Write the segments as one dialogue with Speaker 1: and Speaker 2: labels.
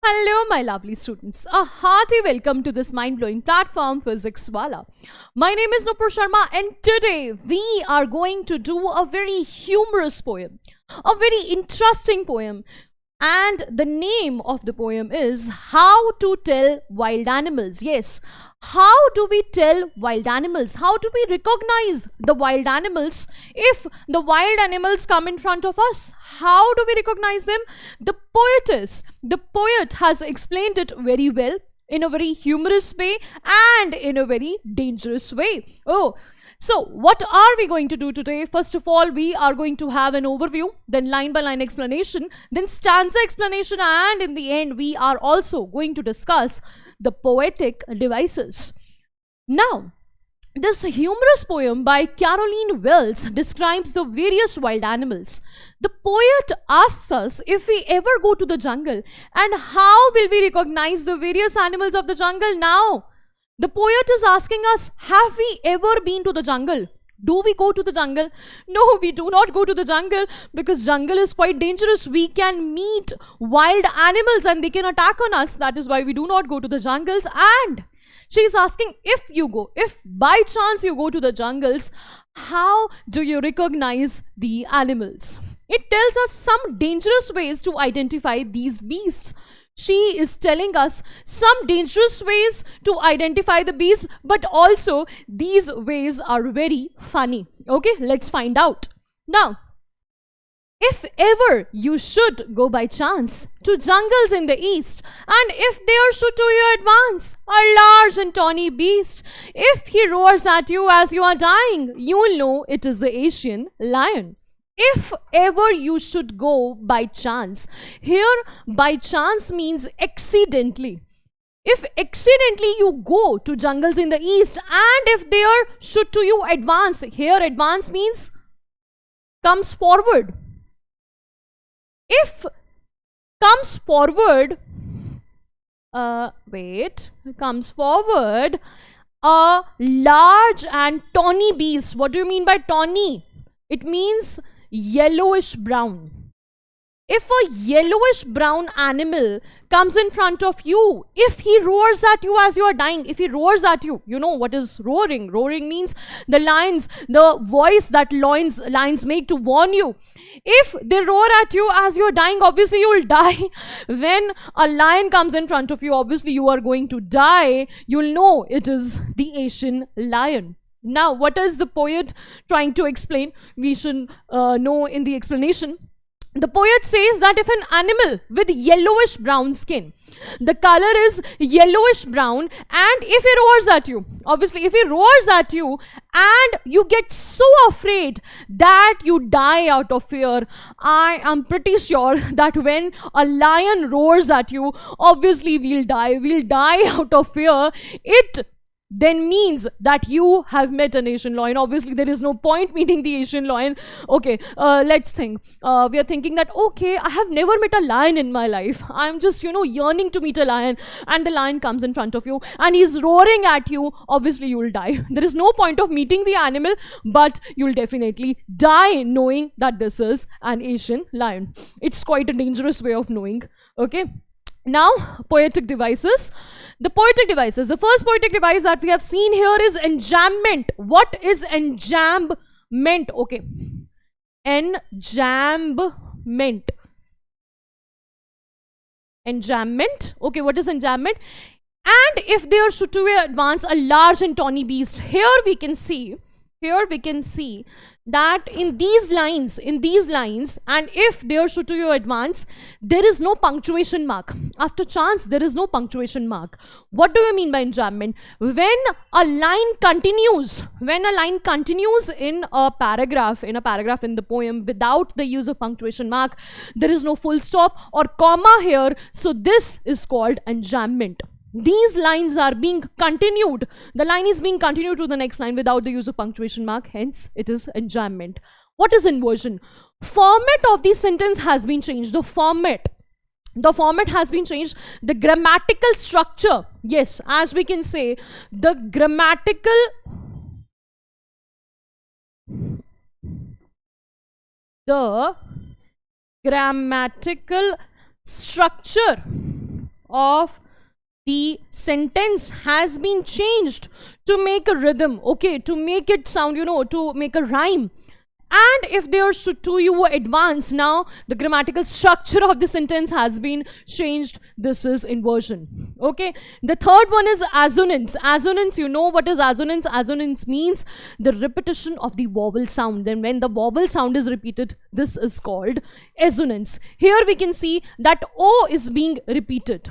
Speaker 1: Hello, my lovely students. A hearty welcome to this mind-blowing platform, Physics Wallah. My name is Nupur Sharma, and today we are going to do a very humorous poem, a very interesting poem. And the name of the poem is How to Tell Wild Animals. Yes, how do we tell wild animals? How do we recognize the wild animals if the wild animals come in front of us? How do we recognize them? The poet has explained it very well in a very humorous way and in a very dangerous way. So what are we going to do today? First of all, we are going to have an overview, then line by line explanation, then stanza explanation, and in the end, we are also going to discuss the poetic devices. Now, this humorous poem by Caroline Wells describes the various wild animals. The poet asks us if we ever go to the jungle, and how will we recognize the various animals of the jungle now? The poet is asking us, have we ever been to the jungle? Do we go to the jungle? No, we do not go to the jungle because jungle is quite dangerous. We can meet wild animals and they can attack on us. That is why we do not go to the jungles. And she is asking, if by chance you go to the jungles, how do you recognize the animals? It tells us some dangerous ways to identify these beasts. She is telling us some dangerous ways to identify the beast, but also these ways are very funny. Okay, let's find out. Now, if ever you should go by chance to jungles in the east, and if there should to your advance a large and tawny beast, if he roars at you as you are dying, you will know it is the Asian lion. If ever you should go by chance. Here, by chance means accidentally. If accidentally you go to jungles in the east, and if there should to you advance. Here, advance means comes forward. If comes forward, comes forward a large and tawny beast. What do you mean by tawny? It means yellowish brown. If a yellowish brown animal comes in front of you, if he roars at you as you are dying, if he roars at you, you know what is roaring? Roaring means the voice that lions make to warn you. If they roar at you as you are dying, obviously you will die. When a lion comes in front of you, obviously you are going to die. You will know it is the Asian lion. Now, what is the poet trying to explain? We should know in the explanation. The poet says that if an animal with yellowish brown skin, the color is yellowish brown, and if he roars at you, obviously if he roars at you and you get so afraid that you die out of fear, I am pretty sure that when a lion roars at you, obviously we'll die out of fear. It then means that you have met an Asian lion. Obviously, there is no point meeting the Asian lion. Okay, let's think. We are thinking that, okay, I have never met a lion in my life. I'm just, yearning to meet a lion. And the lion comes in front of you and he's roaring at you. Obviously, you will die. There is no point of meeting the animal, but you'll definitely die knowing that this is an Asian lion. It's quite a dangerous way of knowing. Okay. Now, poetic devices. The first poetic device that we have seen here is enjambment. What is enjambment? Okay. Enjambment. Enjambment. Okay, what is enjambment? And if there should to advance a large and tawny beast, here we can see that in these lines, and if there should to you advance, there is no punctuation mark. After chance, there is no punctuation mark. What do you mean by enjambment? When a line continues in a paragraph in the poem without the use of punctuation mark, there is no full stop or comma here, so this is called enjambment. These lines are being continued. The line is being continued to the next line without the use of punctuation mark. Hence, it is enjambment. What is inversion? Format of the sentence has been changed. The format has been changed. The grammatical structure. Yes, as we can say, the grammatical structure of the sentence has been changed to make a rhythm, okay, to make it sound, to make a rhyme. And if they are to you advance, now the grammatical structure of the sentence has been changed. This is inversion. Okay. The third one is assonance. Assonance, you know what is assonance? Assonance means the repetition of the vowel sound. Then when the vowel sound is repeated, this is called assonance. Here we can see that O is being repeated.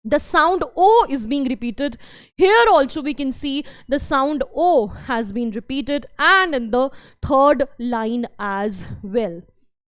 Speaker 1: The sound O is being repeated. Here also we can see the sound O has been repeated, and in the third line as well.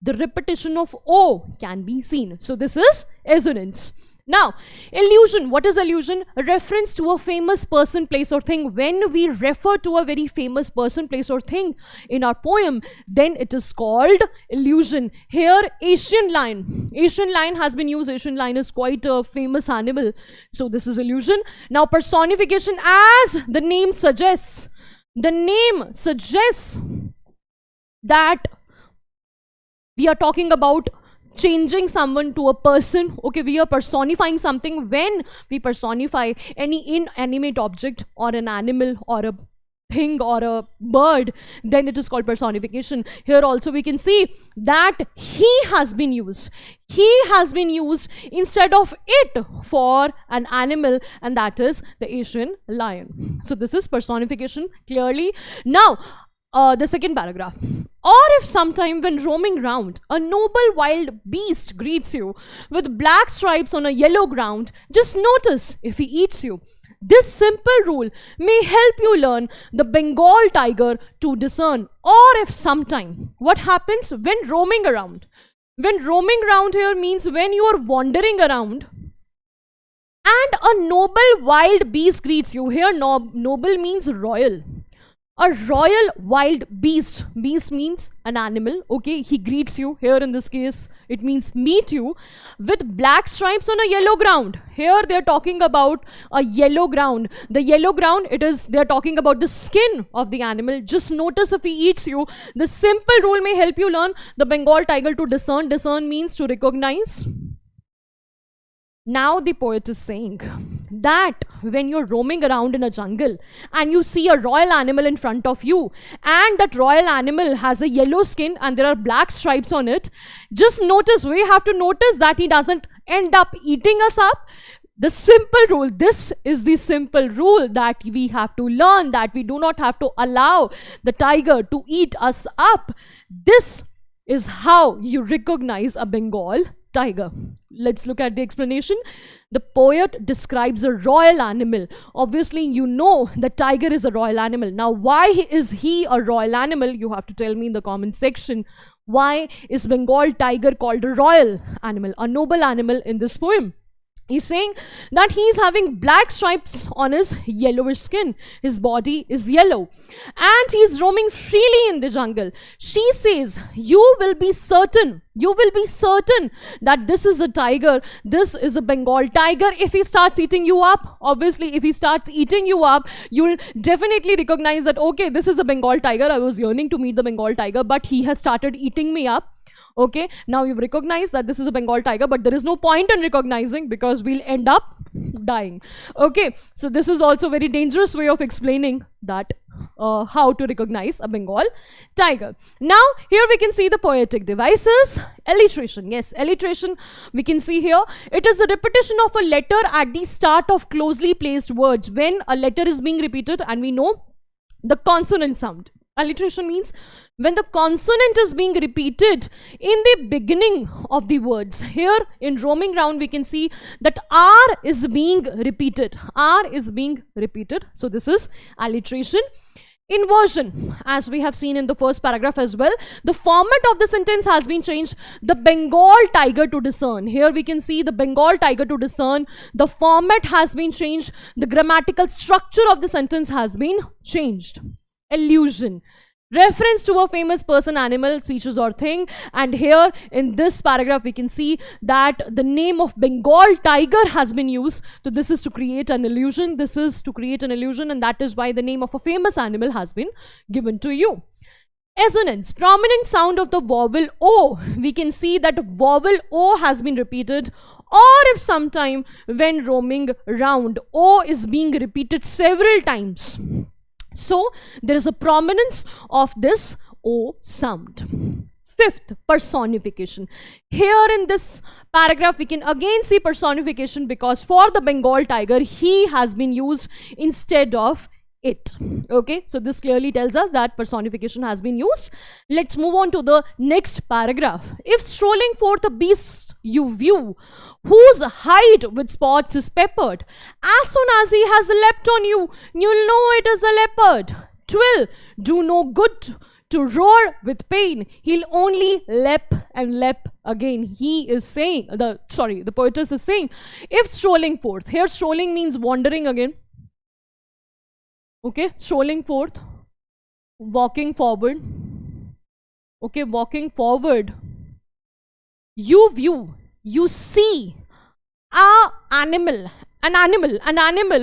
Speaker 1: The repetition of O can be seen. So this is assonance. Now, allusion. What is allusion? A reference to a famous person, place or thing. When we refer to a very famous person, place or thing in our poem, then it is called allusion. Here, Asian lion. Asian lion has been used. Asian lion is quite a famous animal. So this is allusion. Now, personification, as the name suggests. The name suggests that we are talking about changing someone to a person. Okay, we are personifying something. When we personify any inanimate object or an animal or a thing or a bird, then it is called personification. Here also we can see that he has been used. He has been used instead of it for an animal, and that is the Asian lion. So this is personification clearly. Now, the second paragraph. Or if sometime when roaming round, a noble wild beast greets you with black stripes on a yellow ground, just notice if he eats you. This simple rule may help you learn the Bengal tiger to discern. Or if sometime, what happens when roaming around? When roaming around here means when you are wandering around and a noble wild beast greets you. Here noble means royal. A royal wild beast. Beast means an animal. Okay, he greets you. Here in this case, it means meet you with black stripes on a yellow ground. Here they are talking about a yellow ground. The yellow ground, they are talking about the skin of the animal. Just notice if he eats you. The simple rule may help you learn the Bengal tiger to discern. Discern means to recognize. Now the poet is saying that when you're roaming around in a jungle and you see a royal animal in front of you, and that royal animal has a yellow skin and there are black stripes on it, just notice, we have to notice that he doesn't end up eating us up. The simple rule, this is the simple rule that we have to learn, that we do not have to allow the tiger to eat us up. This is how you recognize a Bengal tiger. Let's look at the explanation. The poet describes a royal animal. Obviously, you know the tiger is a royal animal. Now, why is he a royal animal? You have to tell me in the comment section. Why is Bengal tiger called a royal animal, a noble animal in this poem? He's saying that he's having black stripes on his yellowish skin. His body is yellow. And he's roaming freely in the jungle. She says, you will be certain that this is a tiger. This is a Bengal tiger. If he starts eating you up, obviously, if he starts eating you up, you'll definitely recognize that, okay, this is a Bengal tiger. I was yearning to meet the Bengal tiger, but he has started eating me up. Okay, now you've recognized that this is a Bengal tiger, but there is no point in recognizing because we'll end up dying. Okay, so this is also a very dangerous way of explaining that how to recognize a Bengal tiger. Now, here we can see the poetic devices. Alliteration. Yes, alliteration we can see here. It is the repetition of a letter at the start of closely placed words. When a letter is being repeated and we know the consonant sound. Alliteration means when the consonant is being repeated in the beginning of the words. Here in roaming round, we can see that R is being repeated. R is being repeated. So this is alliteration. Inversion, as we have seen in the first paragraph as well. The format of the sentence has been changed. The Bengal tiger to discern. Here we can see the Bengal tiger to discern. The format has been changed. The grammatical structure of the sentence has been changed. Allusion, reference to a famous person, animal, species or thing. And here in this paragraph we can see that the name of Bengal tiger has been used. So this is to create an illusion. This is to create an illusion, and that is why the name of a famous animal has been given to you. Assonance, prominent sound of the vowel O. We can see that vowel O has been repeated. or if sometime when roaming round, O is being repeated several times. So there is a prominence of this O sound. Fifth, personification. Here in this paragraph, we can again see personification because for the Bengal tiger, he has been used instead of it. Okay, so this clearly tells us that personification has been used. Let's move on to the next paragraph. If strolling forth a beast you view, whose hide with spots is peppered, as soon as he has leapt on you, you'll know it is a leopard. 'Twill do no good to roar with pain, he'll only leap and leap again. He is saying, the poetess is saying, if strolling forth, here strolling means wandering again. Okay, strolling forth, walking forward. Okay, walking forward. You view, you see an animal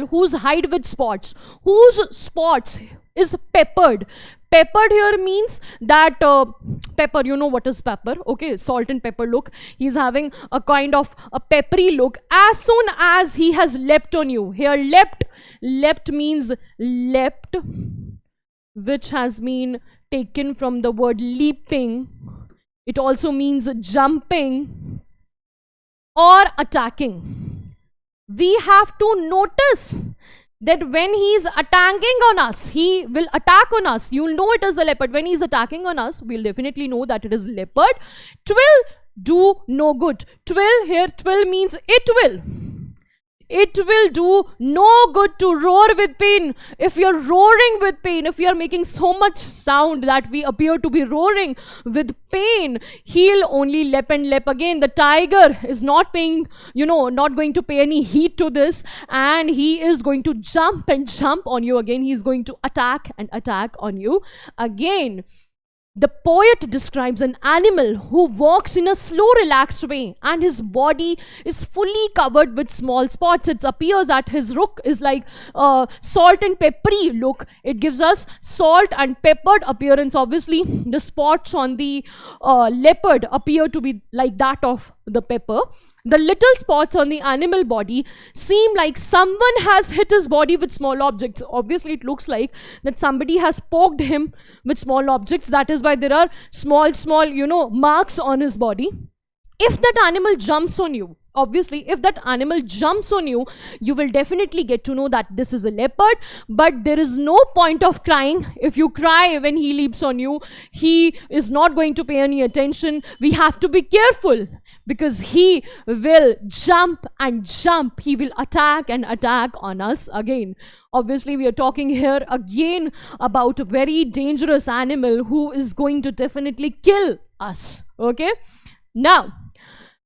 Speaker 1: whose hide with spots, whose spots is peppered. Peppered here means that pepper, you know what is pepper, okay, salt and pepper look. He's having a kind of a peppery look as soon as he has leapt on you. Here leapt means leapt, which has been taken from the word leaping. It also means jumping or attacking. We have to notice that when he is attacking on us, he will attack on us. You'll know it is a leopard. When he is attacking on us, we'll definitely know that it is leopard. 'Twill do no good. 'Twill here, 'twill means it will. It will do no good to roar with pain. If you're roaring with pain, if you're making so much sound that we appear to be roaring with pain, he'll only leap and leap again. The tiger is not paying, not going to pay any heed to this, and he is going to jump and jump on you again. He's going to attack and attack on you again. The poet describes an animal who walks in a slow, relaxed way, and his body is fully covered with small spots. It appears that his look is like salt and peppery look. It gives us salt and peppered appearance. Obviously, the spots on the leopard appear to be like that of the pepper. The little spots on the animal body seem like someone has hit his body with small objects. Obviously, it looks like that somebody has poked him with small objects. That is why there are small, marks on his body. If that animal jumps on you, obviously, if that animal jumps on you, you will definitely get to know that this is a leopard. But there is no point of crying. If you cry when he leaps on you, he is not going to pay any attention. We have to be careful because he will jump and jump. He will attack and attack on us again. Obviously, we are talking here again about a very dangerous animal who is going to definitely kill us. Okay? Now,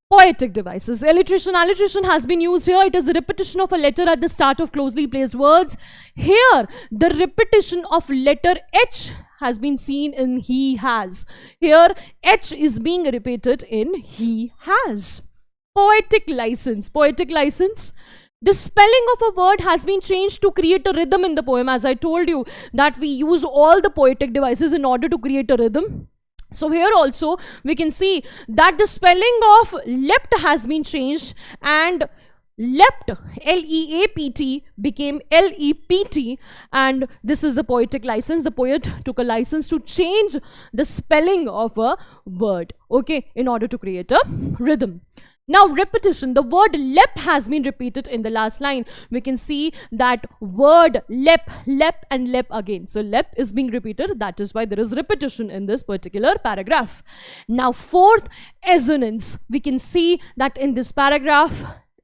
Speaker 1: poetic devices. Alliteration. Alliteration has been used here. It is a repetition of a letter at the start of closely placed words. Here, the repetition of letter H has been seen in he has. Here, H is being repeated in he has. Poetic license. Poetic license. The spelling of a word has been changed to create a rhythm in the poem. As I told you that we use all the poetic devices in order to create a rhythm. So here also we can see that the spelling of leapt has been changed, and leapt, L-E-A-P-T, became L-E-P-T, and this is the poetic license. The poet took a license to change the spelling of a word, okay, in order to create a rhythm. Now, repetition. The word leap has been repeated in the last line. We can see that word leap and leap again. So, leap is being repeated. That is why there is repetition in this particular paragraph. Now, fourth, assonance. We can see that in this paragraph,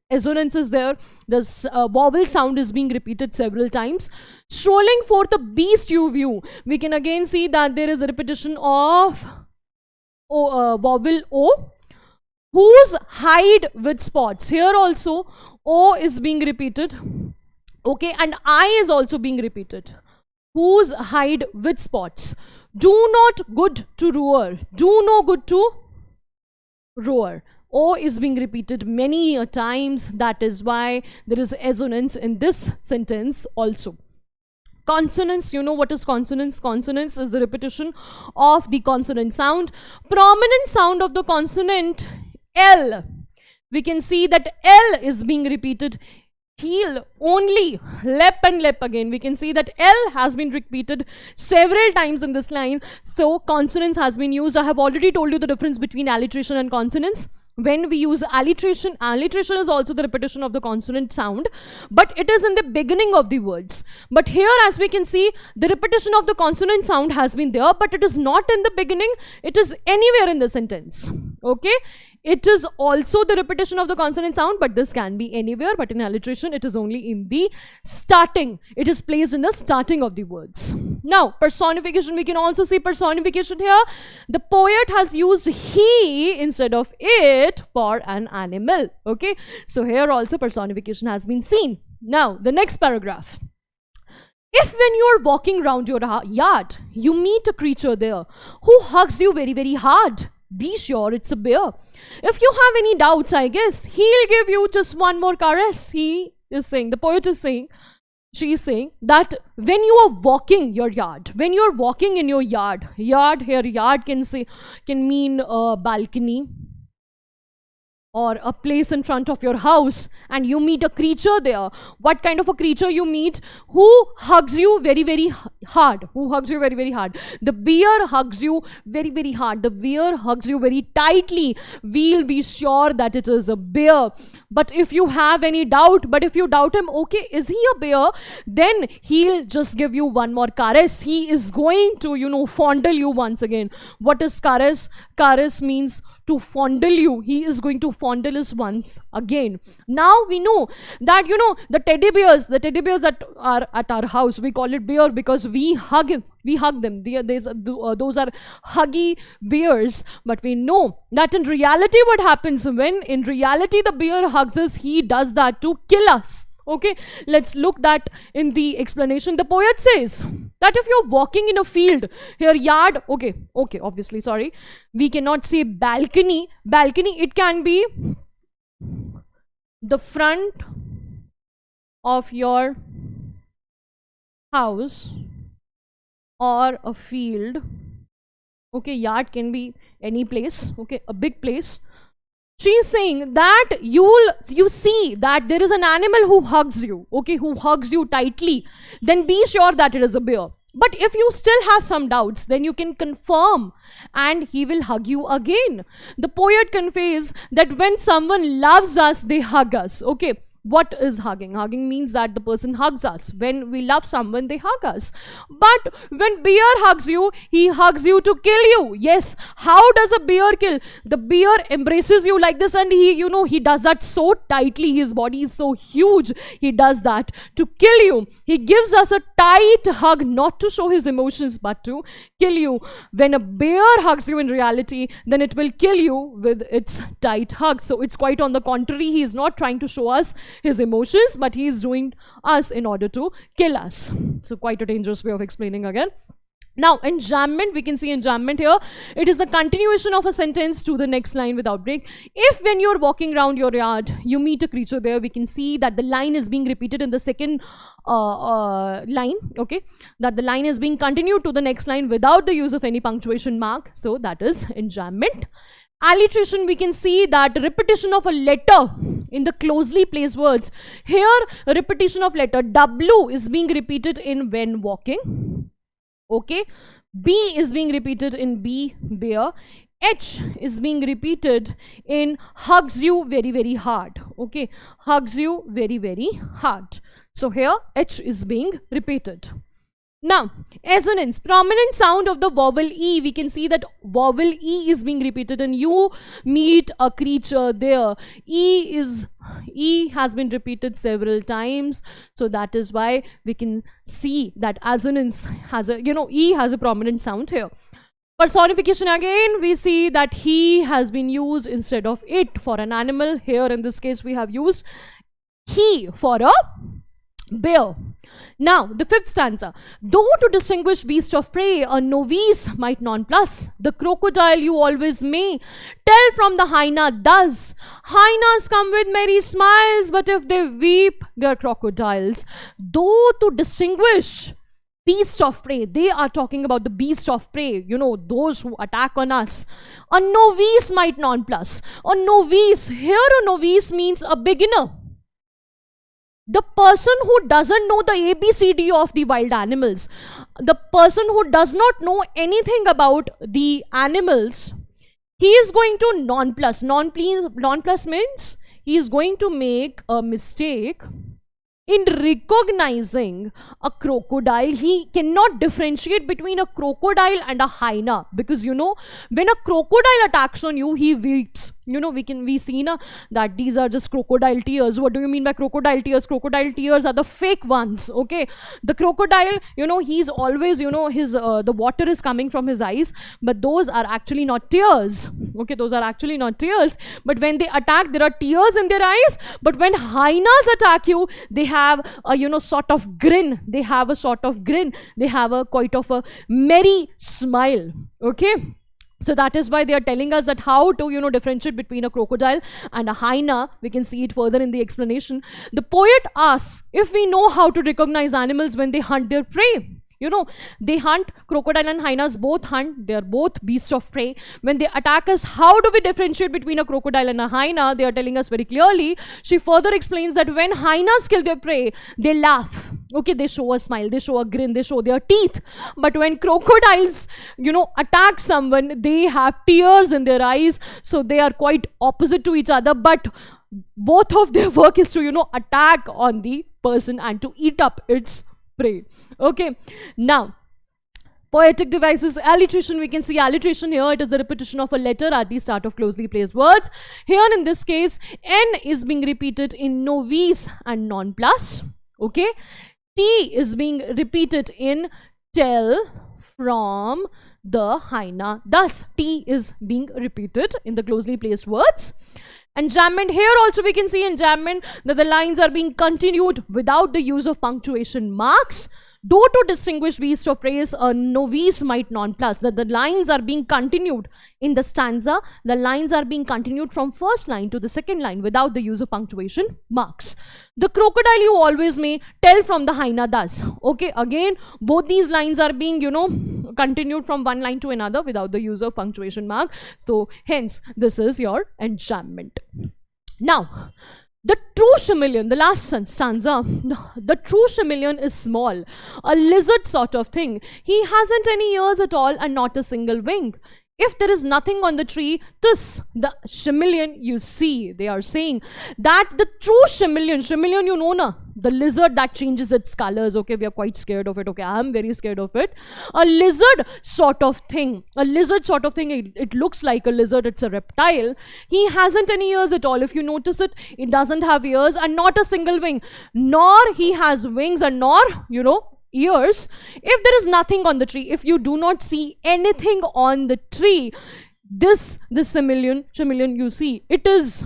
Speaker 1: assonance is there. This vowel sound is being repeated several times. Strolling forth a beast you view. We can again see that there is a repetition of vowel O, whose hide with spots. Here also O is being repeated, okay, and I is also being repeated. Whose hide with spots. Do not good to roar. Do no good to roar. O is being repeated many times. That is why there is assonance in this sentence also. Consonants, you know what is consonance? Consonance is the repetition of the consonant sound. Prominent sound of the consonant L. we can see that L is being repeated. Heel only, lep and lep again. We can see that L has been repeated several times in this line. So consonance has been used. I have already told you the difference between alliteration and consonance. When we use alliteration, alliteration is also the repetition of the consonant sound, but it is in the beginning of the words. But here, as we can see, the repetition of the consonant sound has been there, but it is not in the beginning, it is anywhere in the sentence. Okay, it is also the repetition of the consonant sound, but this can be anywhere. But in alliteration, it is only in the starting. It is placed in the starting of the words. Now, personification, we can also see personification here. The poet has used he instead of it for an animal. Okay, so here also personification has been seen. Now, the next paragraph. If when you are walking around your yard, you meet a creature there who hugs you very, very hard, be sure it's a bear. If you have any doubts, I guess he'll give you just one more caress. He is saying, the poet is saying, she is saying that when you are walking your yard, when you are walking in your yard here, yard can mean a balcony or a place in front of your house, and you meet a creature there. What kind of a creature you meet? Who hugs you very, very hard? Who hugs you very, very hard? The bear hugs you very, very hard. The bear hugs you very tightly. We'll be sure that it is a bear. But if you have any doubt, if you doubt him, okay, is he a bear? Then he'll just give you one more caress. He is going to, fondle you once again. What is caress? Caress means to fondle you. He is going to fondle us once again. Now we know that, the teddy bears that are at our house, we call it bear because we hug him. We hug them. Those are huggy bears. But we know that in reality, what happens when in reality the bear hugs us, he does that to kill us. Okay, let's look that in the explanation. The poet says that if you're walking in a field, here yard, okay, obviously, sorry, we cannot say balcony. Balcony, it can be the front of your house or a field. Okay, yard can be any place, okay, a big place. She is saying that you see that there is an animal who hugs you, okay, who hugs you tightly, then be sure that it is a bear. But if you still have some doubts, then you can confirm and he will hug you again. The poet conveys that when someone loves us, they hug us, okay. What is hugging? Hugging means that the person hugs us. When we love someone, they hug us. But when bear hugs you, he hugs you to kill you. Yes. How does a bear kill? The bear embraces you like this, and he does that so tightly. His body is so huge. He does that to kill you. He gives us a tight hug, not to show his emotions, but to kill you. When a bear hugs you in reality, then it will kill you with its tight hug. So it's quite on the contrary. He is not trying to show us his emotions, but he is doing us in order to kill us. So quite a dangerous way of explaining again. Now, enjambment, we can see enjambment here. It is the continuation of a sentence to the next line without break. If when you're walking around your yard, you meet a creature there, we can see that the line is being repeated in the second line, okay? That the line is being continued to the next line without the use of any punctuation mark. So that is enjambment. Alliteration, we can see that repetition of a letter in the closely placed words. Here, repetition of letter W is being repeated in when walking. Okay. B is being repeated in be, bear. H is being repeated in hugs you very, very hard. Okay. Hugs you very, very hard. So here, H is being repeated. Now, assonance, prominent sound of the vowel E. We can see that vowel E is being repeated, and you meet a creature there. E has been repeated several times. So that is why we can see that assonance has a, E has a prominent sound here. Personification, again, we see that he has been used instead of it for an animal. Here in this case, we have used he for a bear. Now, the fifth stanza. Though to distinguish beast of prey, a novice might nonplus, the crocodile you always may tell from the hyena thus. Hyenas come with merry smiles, but if they weep, they're crocodiles. Though to distinguish beast of prey. They are talking about the beast of prey, those who attack on us. A novice might nonplus. A novice, here a novice means a beginner. The person who doesn't know the ABCD of the wild animals, the person who does not know anything about the animals, he is going to nonplus. Nonplus means he is going to make a mistake in recognizing a crocodile. He cannot differentiate between a crocodile and a hyena, because when a crocodile attacks on you, he weeps. We see that these are just crocodile tears. What do you mean by crocodile tears? Crocodile tears are the fake ones. Okay, the crocodile, he's always, his the water is coming from his eyes, but those are actually not tears. Okay, those are actually not tears. But when they attack, there are tears in their eyes. But when hyenas attack you, they have a sort of grin. They have a sort of grin. They have a quite of a merry smile. Okay. So that is why they are telling us that how to, differentiate between a crocodile and a hyena. We can see it further in the explanation. The poet asks if we know how to recognize animals when they hunt their prey. They hunt, crocodile and hyenas both hunt. They are both beasts of prey. When they attack us, how do we differentiate between a crocodile and a hyena? They are telling us very clearly. She further explains that when hyenas kill their prey, they laugh. Okay, they show a smile, they show a grin, they show their teeth. But when crocodiles, attack someone, they have tears in their eyes. So they are quite opposite to each other. But both of their work is to, attack on the person and to eat up its prey. Okay, now poetic devices, alliteration. We can see alliteration here. It is a repetition of a letter at the start of closely placed words. Here in this case, N is being repeated in novice and nonplus. Okay, T is being repeated in tell, from, the, hyena. Thus, T is being repeated in the closely placed words. Enjambment, here also we can see enjambment that the lines are being continued without the use of punctuation marks. Though to distinguish beast of prey, a novice might nonplus, that the lines are being continued in the stanza. The lines are being continued from first line to the second line without the use of punctuation marks. The crocodile you always may tell from the hyena thus. Okay, again, both these lines are being, continued from one line to another without the use of punctuation mark. So, hence, this is your enjambment. Now, the true chameleon, the last stanza, the true chameleon is small, a lizard sort of thing. He hasn't any ears at all and not a single wing. If there is nothing on the tree, this, the chameleon you see, they are saying that the true chameleon, the lizard that changes its colors. Okay, we are quite scared of it. Okay, I am very scared of it. A lizard sort of thing. It looks like a lizard. It's a reptile. He hasn't any ears at all. If you notice it, it doesn't have ears and not a single wing. Nor he has wings and nor, ears. If there is nothing on the tree, if you do not see anything on the tree, this chameleon you see, it is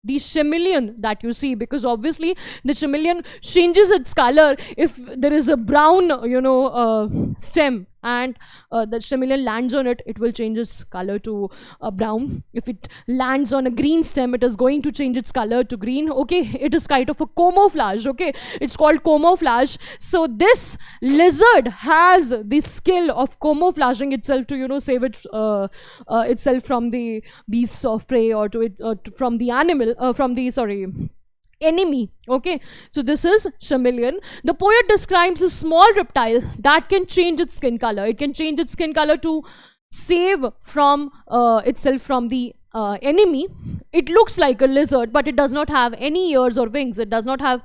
Speaker 1: the chameleon that you see, because obviously the chameleon changes its color if there is a brown stem and the chameleon lands on it, it will change its color to brown. If it lands on a green stem, it is going to change its color to green. Okay, it is kind of a camouflage. Okay, it's called camouflage. So this lizard has the skill of camouflaging itself to save it itself from the beasts of prey or from the animal enemy. Okay, so this is chameleon. The poet describes a small reptile that can change its skin color. It can change its skin color to save from itself from the enemy. It looks like a lizard, but it does not have any ears or wings. It does not have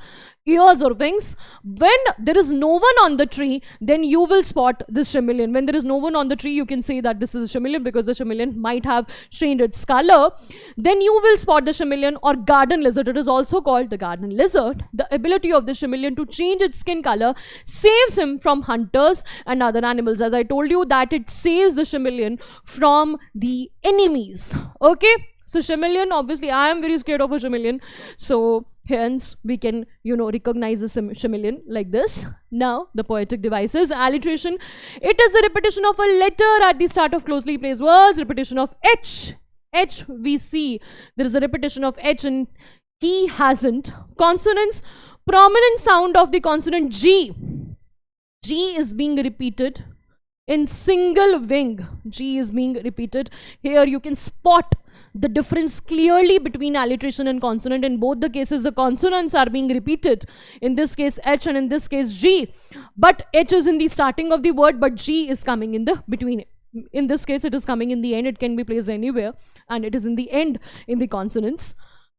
Speaker 1: ears or wings. When there is no one on the tree, then you will spot this chameleon. When there is no one on the tree, you can say that this is a chameleon because the chameleon might have changed its color. Then you will spot the chameleon or garden lizard. It is also called the garden lizard. The ability of the chameleon to change its skin color saves him from hunters and other animals. As I told you that it saves the chameleon from the enemies. Okay, so chameleon, obviously I am very scared of a chameleon, so hence we can recognize the chameleon like this. Now the poetic devices, alliteration. It is the repetition of a letter at the start of closely placed words. Repetition of H we see there is a repetition of H and he hasn't. Consonants, prominent sound of the consonant G. G is being repeated in single wing. G is being repeated. Here you can spot the difference clearly between alliteration and consonant. In both the cases, the consonants are being repeated. In this case, H, and in this case, G. But H is in the starting of the word, but G is coming in the between. In this case, it is coming in the end. It can be placed anywhere, and it is in the end in the consonants.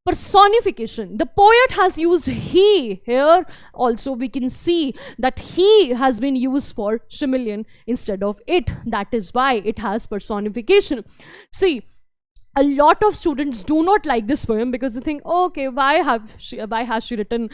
Speaker 1: Personification. The poet has used he here. Also, we can see that he has been used for chameleon instead of it. That is why it has personification. See, a lot of students do not like this poem because they think, oh, okay, why has she written,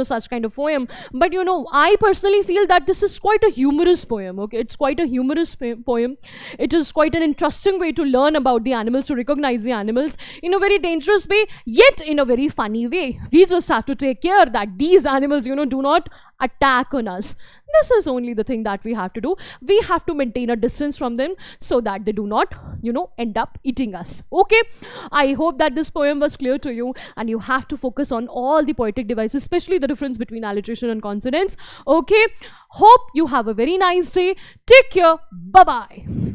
Speaker 1: such kind of poem? But I personally feel that this is quite a humorous poem. Okay, it's quite a humorous poem. It is quite an interesting way to learn about the animals, to recognize the animals in a very dangerous way, yet in a very funny way. We just have to take care that these animals, do not attack on us. This is only the thing that we have to do. We have to maintain a distance from them so that they do not, end up eating us. Okay, I hope that this poem was clear to you, and you have to focus on all the poetic devices, especially the difference between alliteration and consonants. Okay, hope you have a very nice day. Take care. Bye bye.